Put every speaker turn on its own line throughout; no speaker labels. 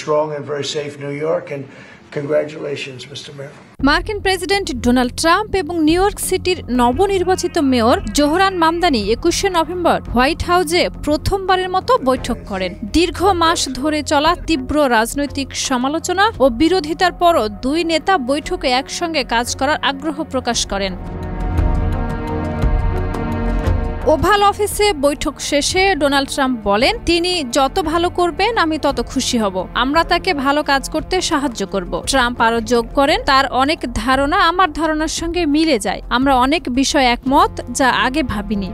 strong and very safe New York, and congratulations, Mr. Mayor.
মার্কিন president Donald Trump এবং new York সিটির নবনির্বাচিত mayor Zohran Mamdani ২১শে November white হাউসে প্রথমবারের মতো বৈঠক করেন। দীর্ঘ মাস ধরে চলা তীব্র রাজনৈতিক সমালোচনা ও বিরোধিতার পরও দুই নেতা বৈঠকে একসঙ্গে কাজ করার আগ্রহ প্রকাশ করেন। ওভাল অফিসে বৈঠক শেষে ডোনাল্ড ট্রাম্প বলেন, তিনি যত ভালো করবেন আমি তত খুশি হব। আমরা তাকে ভালো কাজ করতে সাহায্য করব। ট্রাম্প আরও যোগ করেন, তার অনেক ধারণা আমার ধারণার সঙ্গে মিলে যায়। আমরা অনেক বিষয় একমত, যা আগে ভাবিনি।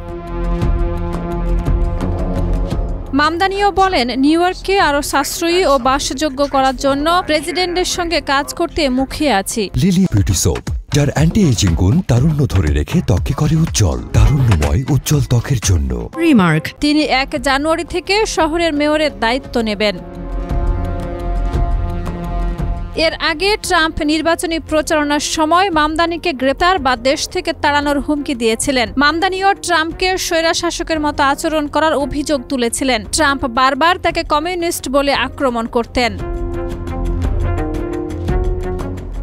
মামদানিও বলেন, নিউ ইয়র্ককে আরো সাশ্রয়ী ও বাসযোগ্য করার জন্য প্রেসিডেন্টের সঙ্গে কাজ করতে মুখিয়ে আছি।
লিলি বিউটি সোপ, যার অ্যান্টি এজিং গুণ তারুণ্য ধরে রেখে ত্বককে করে উজ্জ্বল, তারুণ্যময় উজ্জ্বল ত্বকের জন্য।
রিমার্ক, তিনি ১ জানুয়ারি থেকে শহরের মেয়রের দায়িত্ব নেবেন। এর আগে ট্রাম্প নির্বাচনী প্রচারণার সময় মামদানিকে গ্রেপ্তার বা দেশ থেকে তাড়ানোর হুমকি দিয়েছিলেন। মামদানিও ট্রাম্পকে স্বৈরশাসকের মতো আচরণ করার অভিযোগ তুলেছিলেন। ট্রাম্প বারবার তাকে কমিউনিস্ট বলে আক্রমণ করতেন।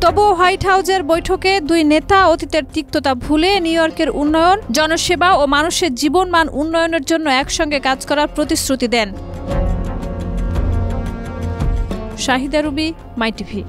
তবুও হোয়াইট হাউসের বৈঠকে দুই নেতা অতীতের তিক্ততা ভুলে নিউ ইয়র্কের উন্নয়ন, জনসেবা ও মানুষের জীবনমান উন্নয়নের জন্য একসঙ্গে কাজ করার প্রতিশ্রুতি দেন। শাহিদা রুবি, মাই টিভি।